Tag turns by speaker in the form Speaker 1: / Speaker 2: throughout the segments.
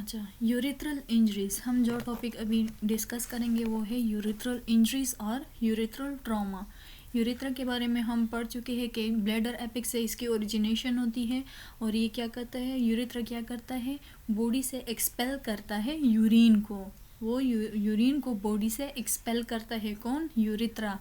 Speaker 1: अच्छा, urethral injuries, हम जो टॉपिक अभी डिस्कस करेंगे वो है यूरिथ्रल इंजरीज और यूरिथ्रल ट्रॉमा। यूरिथ्रा के बारे में हम पढ़ चुके हैं कि ब्लैडर एपिक्स से इसकी ओरिजिनेशन होती है और ये क्या करता है, यूरिथ्रा क्या करता है, बॉडी से एक्सपेल करता है यूरिन को। वो यूरिन को बॉडी से एक्सपेल करता है कौन, यूरिथ्रा।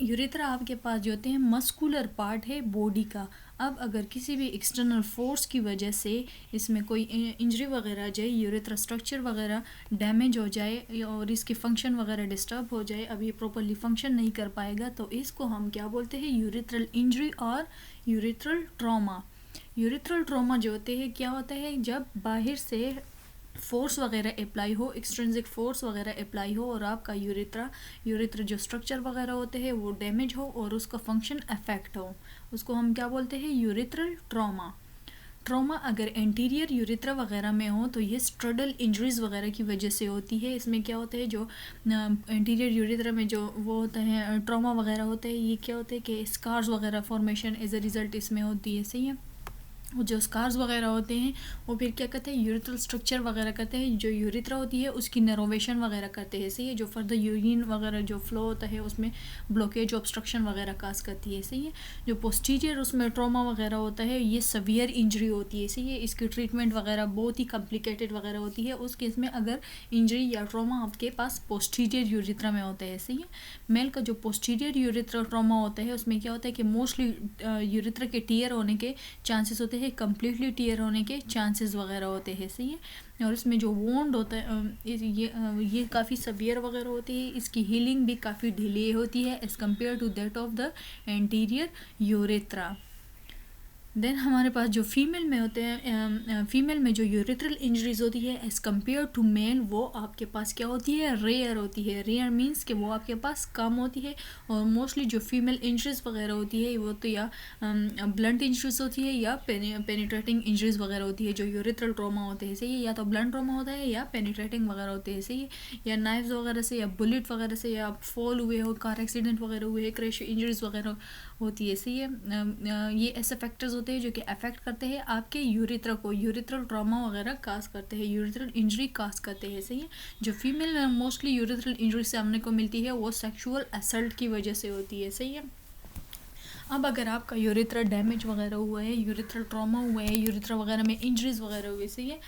Speaker 1: यूरिथ्रा आपके पास जो होते हैं मस्कुलर पार्ट है बॉडी का। अब अगर किसी भी एक्सटर्नल फोर्स की वजह से इसमें कोई इंजरी वगैरह आ जाए, यूरिथ्रा स्ट्रक्चर वगैरह डैमेज हो जाए और इसकी फंक्शन वगैरह डिस्टर्ब हो जाए, अब ये प्रॉपरली फंक्शन नहीं कर पाएगा, तो इसको हम क्या बोलते हैं, यूरिथ्रल इंजरी और यूरिथ्रल ट्रॉमा। यूरिथ्रल ट्रॉमा जो होते हैं क्या होता है, जब बाहर से फोर्स वगैरह अप्लाई हो, एक्सट्रिंसिक फोर्स वगैरह अप्लाई हो और आपका यूरिथ्रा जो स्ट्रक्चर वगैरह होते हैं वो डैमेज हो और उसका फंक्शन अफेक्ट हो, उसको हम क्या बोलते हैं, यूरिथ्रल ट्रॉमा। ट्रॉमा अगर एंटीरियर यूरिथ्रा वगैरह में हो तो ये स्ट्रडल इंजरीज वगैरह की वजह से होती है। इसमें क्या होता है, जो एंटीरियर यूरिथ्रा में जो वो होता है ट्रॉमा वगैरह होता है, ये क्या होता है कि स्कार्स वगैरह फॉर्मेशन एज अ रिज़ल्ट इसमें होती है, सही है। वो जो स्कार्स वगैरह होते हैं वो फिर क्या करते हैं, यूरिथ्रल स्ट्रक्चर वगैरह करते हैं, जो यूरिथ्रा होती है उसकी नर्वेशन वगैरह करते हैं, सही है। जो फर्दर यूरिन वगैरह जो फ्लो होता है उसमें ब्लॉकेज ऑब्स्ट्रक्शन वगैरह काज करती है, सही है। जो पोस्टीरियर उसमें ट्रॉमा वगैरह होता है ये सवियर इंजरी होती है, सही है। इसकी ट्रीटमेंट वगैरह बहुत ही कॉम्प्लिकेटेड वगैरह होती है उस केस में अगर इंजरी या ट्रॉमा आपके पास पोस्टीरियर यूरिथ्रा में होता है, सही है। मेल का जो पोस्टीरियर यूरिथ्रा ट्रॉमा होता है उसमें क्या होता है कि मोस्टली यूरिथ्रा के टीयर होने के चांसेस होते हैं, कम्प्लीटली टीयर होने के चांसेस वगैरह होते हैं, सही है। और इसमें जो वोंड होता है ये काफ़ी सवियर वगैरह होती है, इसकी हीलिंग भी काफ़ी डिले होती है as compare to that of the anterior urethra. Then हमारे पास जो फीमेल में होते हैं, फीमेल में जो यूरिथ्रल इंजरीज होती है एज़ कम्पेयर टू मेल, वो आपके पास क्या होती है, रेयर होती है। रेयर मीन्स कि वो आपके पास कम होती है और मोस्टली जो फीमेल इंजरीज वगैरह होती है वो तो या ब्लंट इंजरीज होती है या पेनिट्रेटिंग इंजरीज वगैरह होती है। जो यूरिथ्रल ट्रॉमा होते हैं, सही है, या तो ब्लंट ट्रॉमा होता है या पेनिट्रेटिंग वगैरह होते हैं, सही है। या नाइफ्स वगैरह से या बुलेट वगैरह से या फॉल हुए हो, कार एक्सीडेंट वगैरह हुए, क्रैश इंजरीज वगैरह होती है, सही है। ये ऐसे फैक्टर्स होते हैं जो कि अफेक्ट करते हैं आपके यूरिथ्रा को, यूरिथ्रल ट्रॉमा वगैरह काज करते हैं, यूरिथ्रल इंजरी काज करते हैं, सही है। जो फीमेल मोस्टली यूरिथ्रल इंजरी सामने को मिलती है वो सेक्सुअल असल्ट की वजह से होती है, सही है। अब अगर आपका यूरिथ्रा डैमेज वगैरह हुआ है, यूरिथ्रल ट्रॉमा हुआ है, यूरिथ्रा वगैरह में इंजरीज वगैरह हुई, सही है,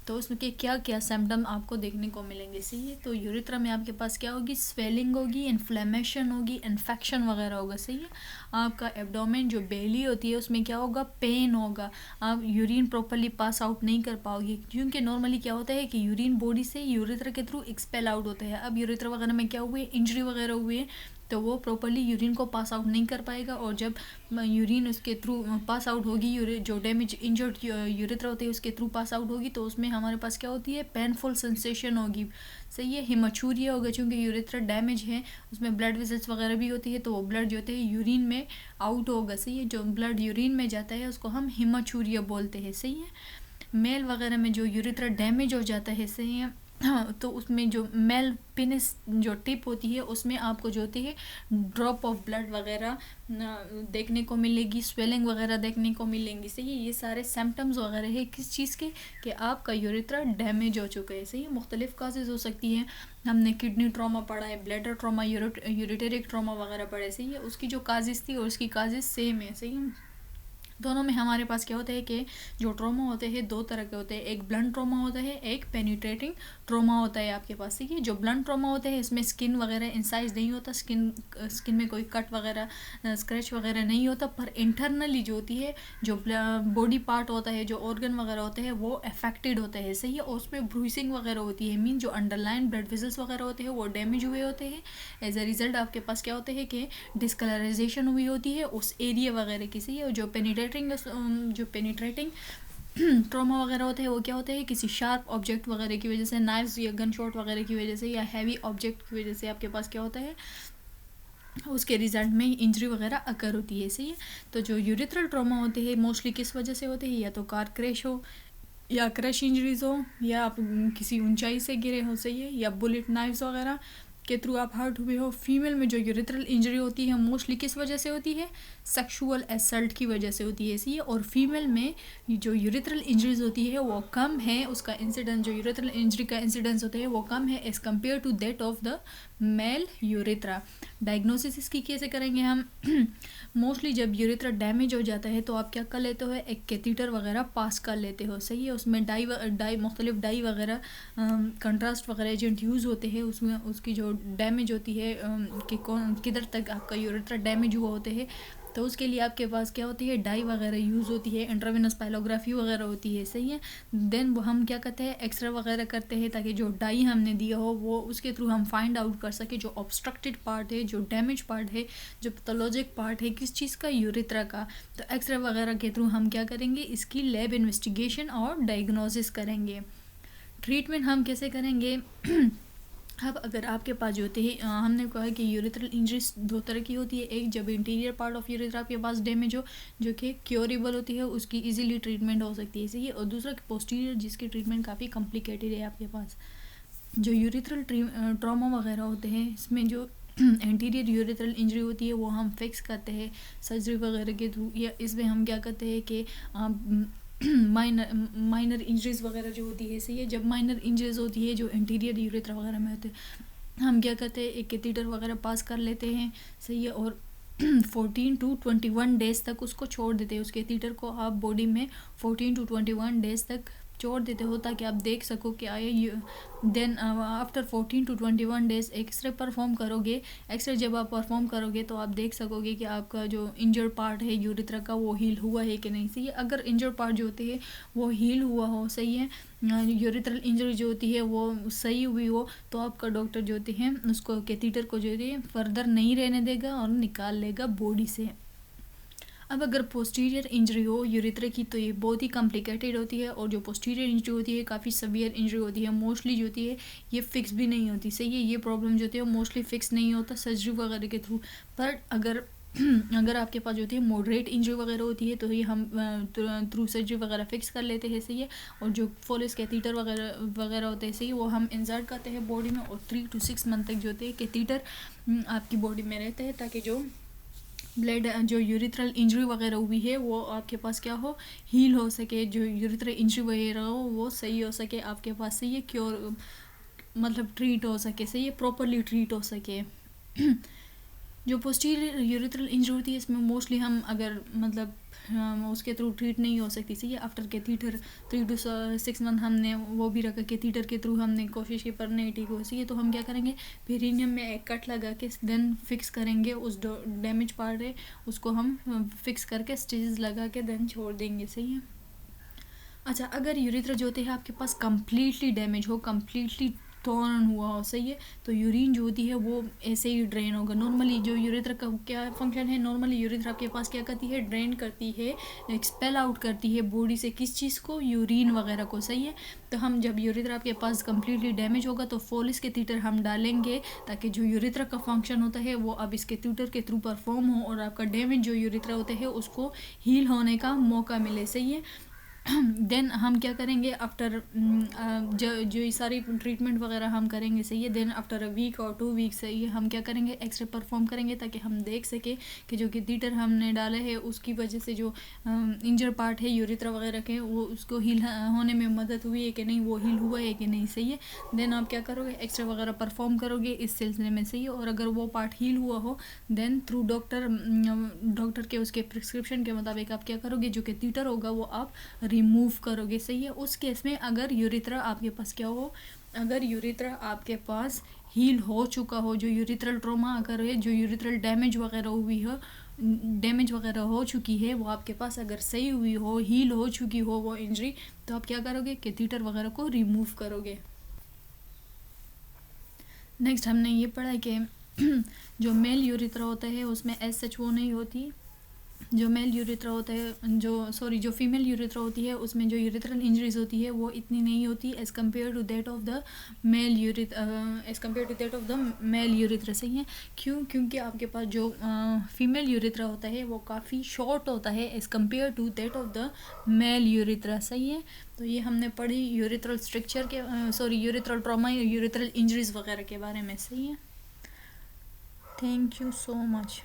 Speaker 1: तो उसमें के क्या क्या सिम्टम आपको देखने को मिलेंगे, सही है। तो यूरिथ्रा में आपके पास क्या होगी, स्वेलिंग होगी, इन्फ्लेमेशन होगी, इन्फेक्शन वगैरह होगा, सही है। आपका एब्डोमेन जो बेली होती है उसमें क्या होगा, पेन होगा, आप यूरिन प्रॉपरली पास आउट नहीं कर पाओगे, क्योंकि नॉर्मली क्या होता है कि यूरिन बॉडी से यूरिथ्रा के थ्रू एक्सपेल आउट होता है। अब यूरिथ्रा वगैरह में क्या हुए, इंजरी वगैरह हुए तो वो प्रॉपरली यूरिन को पास आउट नहीं कर पाएगा, और जब यूरिन उसके थ्रू पास आउट होगी, जो डैमेज इंजर्ड यूरिथ्रा होती है उसके थ्रू पास आउट होगी, तो उसमें हमारे पास क्या होती है, पेनफुल सेंसेशन होगी, सही है। हिमचूरिया होगा, क्योंकि यूरिथ्रा डैमेज है उसमें ब्लड वेसल्स वगैरह भी होती है, तो वो ब्लड जो होते हैं यूरिन में आउट होगा, सही है। जो ब्लड यूरिन में जाता है उसको हम हिमचूरिया बोलते हैं, सही है। मेल वगैरह में जो यूरिथ्रा डैमेज हो जाता है, सही है, हाँ, तो उसमें जो मेल पेनिस जो टिप होती है उसमें आपको जो होती है ड्रॉप ऑफ ब्लड वगैरह देखने को मिलेगी, स्वेलिंग वगैरह देखने को मिलेंगी, सही है। ये सारे सिम्टम्स वगैरह है किस चीज़ के, कि आपका यूरिथ्रा डैमेज हो चुका है, सही है। मुख्तलिफ काजेज़ हो सकती हैं, हमने किडनी ट्रॉमा पढ़ा है, ब्लैडर ट्रॉमा, यूरिटेरिक ट्रॉमा वगैरह पढ़े, सही है। उसकी जो काजेज़ थी और उसकी काजेज़ सेम है, सही है। दोनों में हमारे पास क्या होता है कि जो ट्रॉमा होते हैं दो तरह के होते हैं, एक ब्लंट ट्रॉमा होता है, एक पेनिट्रेटिंग ट्रॉमा होता है आपके पास, ठीक है। जो ब्लंट ट्रॉमा होता है इसमें स्किन वगैरह इंसाइज नहीं होता, स्किन में कोई कट वगैरह स्क्रैच वगैरह नहीं होता, पर इंटरनली जो होती है जो बॉडी पार्ट होता है, जो ऑर्गन वगैरह होते हैं वो अफेक्टेड होता है, सही है। और उसमें ब्रूइसिंग वगैरह होती है, मीन जो अंडरलाइन ब्लड वेसल्स वगैरह होते हैं वो डैमेज हुए होते हैं। एज अ रिजल्ट आपके पास क्या होते हैं कि डिस्कलराइजेशन हुई होती है उस एरिया वगैरह की, सही है। जो पेनिट्रेटिंग ट्रॉमा वगैरह होते हैं वो क्या होते हैं, किसी शार्प ऑब्जेक्ट वगैरह की वजह से, नाइफ्स या गन शॉट वगैरह की वजह से या हैवी ऑब्जेक्ट की वजह से आपके पास क्या होता है, उसके रिजल्ट में इंजरी वगैरह अकर होती है, सही है। तो जो यूरिथ्रल ट्रॉमा होते हैं मोस्टली किस वजह से होते हैं, या तो कार क्रैश हो या क्रैश इंजरीज हो, या आप किसी ऊंचाई से गिरे हो, सही है, या बुलेट नाइफ्स वगैरह के थ्रू आप हर्ट हुए हो। फीमेल में जो यूरिथ्रल इंजरी होती है मोस्टली किस वजह से होती है, सेक्सुअल असल्ट की वजह से होती है इसी। और फीमेल में जो यूरिथ्रल इंजरीज होती है वो कम है, उसका इंसिडेंस जो यूरिथ्रल इंजरी का इंसिडेंस होता है वो कम है as compare to that of the male urethra. Diagnosis इसकी कैसे करेंगे हम मोस्टली जब यूरिथ्रा डैमेज हो जाता है तो आप क्या कर लेते हो, एक कैथीटर वगैरह पास कर लेते हो, सही है। उसमें मुख्तलिफ डाई वगैरह कंट्रास्ट वगैरह एजेंट यूज़ होते हैं, उसमें उसकी जो डैमेज होती है कि कौन किधर तक आपका यूरिथ्रा डैमेज हुआ होते हैं, तो उसके लिए आपके पास क्या होती है, डाई वगैरह यूज़ होती है, इंट्रावेनस पाइलोग्राफी वगैरह होती है, सही है। देन वो हम क्या करते हैं, एक्सरे वगैरह करते हैं ताकि जो डाई हमने दिया हो वो उसके थ्रू हम फाइंड आउट कर सके जो ऑब्स्ट्रक्टेड पार्ट है, जो डैमेज पार्ट है, जो पैथोलॉजिक पार्ट है किस चीज़ का, यूरिथ्रा का। तो एक्सरे वगैरह के थ्रू हम क्या करेंगे, इसकी लैब इन्वेस्टिगेशन और डायग्नोसिस करेंगे। ट्रीटमेंट हम कैसे करेंगे अब अगर आपके पास जो होते हैं, हमने कहा है कि यूरिथ्रल इंजरीज दो तरह की होती है, एक जब इंटीरियर पार्ट ऑफ यूरिथ्रा आपके पास डैमेज हो जो कि क्योरेबल होती है, उसकी इजीली ट्रीटमेंट हो सकती है, सही है। और दूसरा पोस्टीरियर जिसकी ट्रीटमेंट काफ़ी कॉम्प्लिकेटेड है आपके पास। जो यूरिथ्रल ट्रॉमा वगैरह होते हैं इसमें जो एंटीरियर यूरिथ्रल इंजरी होती है वो हम फिक्स करते हैं सर्जरी वगैरह के थ्रू, या इसमें हम क्या करते हैं कि माइनर इंजरीज वगैरह जो होती है, सही है। जब माइनर इंजरीज होती है जो इंटीरियर यूरिथ्रा वगैरह में होते हैं, हम क्या करते हैं, एक कैथीटर वगैरह पास कर लेते हैं, सही है। और 14 टू 21 डेज़ तक उसको छोड़ देते हैं, उस कैथीटर को आप बॉडी में 14 टू 21 डेज़ तक छोड़ देते हो ताकि आप देख सको कि आए। Then after 14 to 21 days x-ray perform करोगे। एक्सरे जब आप परफॉर्म करोगे तो आप देख सकोगे कि आपका जो इंजर्ड पार्ट है यूरिथ्रा का वो हील हुआ है कि नहीं, सही है। अगर इंजर्ड पार्ट जो होते हैं वो हील हुआ हो, सही है, यूरिथ्रल इंजरी जो होती है वो सही हुई हो, तो आपका डॉक्टर जो होते हैं उसको कैथीटर को जो है फर्दर नहीं रहने देगा और निकाल लेगा बॉडी से। अब अगर पोस्टीरियर इंजरी हो यूरिथ्रा की तो ये बहुत ही कॉम्प्लिकेटेड होती है, और जो पोस्टीरियर इंजरी होती है काफ़ी सवियर इंजरी होती है, मोस्टली जो होती है ये फिक्स भी नहीं होती, सही है। ये प्रॉब्लम जो होती है वो मोस्टली फिक्स नहीं होता सर्जरी वगैरह के थ्रू। पर अगर आपके पास जो होती है मॉडरेट इंजरी वगैरह होती है तो ये हम थ्रू सर्जरी वगैरह फिक्स कर लेते हैं, सही है। और जो फोलिस कैथीटर वगैरह होते हैं, सही है, वो हम इंसर्ट करते हैं बॉडी में, और 3 to 6 मंथ तक जो होते हैं कैथीटर आपकी बॉडी में रहते हैं ताकि जो ब्लड जो यूरिथ्रल इंजरी वगैरह हुई है वो आपके पास क्या हो, हील हो सके, जो यूरिथ्रल इंजरी वगैरह हो वो सही हो सके आपके पास, सही है, क्योर मतलब ट्रीट हो सके, सही है, प्रॉपरली ट्रीट हो सके। जो पोस्टीरियर यूरिथ्रल इंजरी होती है इसमें मोस्टली हम अगर मतलब उसके थ्रू ट्रीट नहीं हो सकती, सही है। आफ्टर कैथीटर 3 to 6 मंथ हमने वो भी रखा, कैथीटर के थ्रू हमने कोशिश की पर नहीं ठीक हो, सही है। तो हम क्या करेंगे, पेरिनियम में एक कट लगा के देन फिक्स करेंगे, उस डैमेज पार्ट है उसको हम फिक्स करके स्टिचेस लगा के देन छोड़ देंगे, सही है। अच्छा, अगर यूरिथ्रा जो होते हैं आपके पास कम्प्लीटली डैमेज हो, कम्प्लीटली टॉर्न हुआ हो, सही है, तो यूरिन जो होती है वो ऐसे ही ड्रेन होगा। नॉर्मली जो यूरिथ्रा का क्या फंक्शन है, नॉर्मली यूरिथ्रा आपके पास क्या करती है, ड्रेन करती है, एक्सपेल आउट करती है बॉडी से किस चीज़ को, यूरिन वगैरह को, सही है। तो हम जब यूरिथ्रा आपके पास कम्प्लीटली डैमेज होगा तो फोलिस कैथीटर हम डालेंगे ताकि जो यूरिथ्रा का फंक्शन होता है वो अब इस कैथीटर के थ्रू परफॉर्म हो और आपका डैमेज जो यूरिथ्रा होता है उसको हील होने का मौका मिले, सही है। देन हम क्या करेंगे आफ्टर जो ये सारी ट्रीटमेंट वगैरह हम करेंगे, सही है। देन आफ्टर अ वीक और 2 वीक से ये हम क्या करेंगे, एक्सरे परफॉर्म करेंगे ताकि हम देख सके कि जो कैथीटर हमने डाले है उसकी वजह से जो इंजर पार्ट है यूरिथ्रा वगैरह के वो उसको हील होने में मदद हुई है कि नहीं, वो हील हुआ है कि नहीं, सही है। देन आप क्या करोगे, एक्सरे वगैरह परफॉर्म करोगे इस सिलसिले में, सही है। और अगर वो पार्ट हील हुआ हो देन थ्रू डॉक्टर के उसके प्रिस्क्रिप्शन के मुताबिक आप क्या करोगे, जो कैथीटर होगा वो आप रिमूव करोगे, सही है। उस केस में अगर यूरिथ्रा आपके पास क्या हो, अगर यूरिथ्रा आपके पास हील हो चुका हो, जो यूरिथ्रल ट्रॉमा अगर है, जो यूरिथ्रल डैमेज वगैरह हुई हो, डैमेज वगैरह हो चुकी है, वो आपके पास अगर सही हुई हो, हील हो चुकी हो वो इंजरी, तो आप क्या करोगे, कैथीटर वगैरह को रिमूव करोगे। नेक्स्ट हमने ये पढ़ा कि जो मेल यूरिथ्रा होता है उसमें SHO नहीं होती। जो मेल यूरिथ्रा होता है जो फीमेल यूरिथ्रा होती है उसमें जो यूरिथ्रल इंजरीज होती है वो इतनी नहीं होती as compare to that of the male urethra, सही है। क्योंकि आपके पास जो फीमेल यूरिथ्रा होता है वो काफ़ी शॉर्ट होता है as compare to that of the male urethra, सही है। तो ये हमने पढ़ी यूरिथ्रल स्ट्रक्चर के यूरिथ्रल ट्रॉमा या यूरिथ्रल इंजरीज वगैरह के बारे में, सही है। Thank you so much.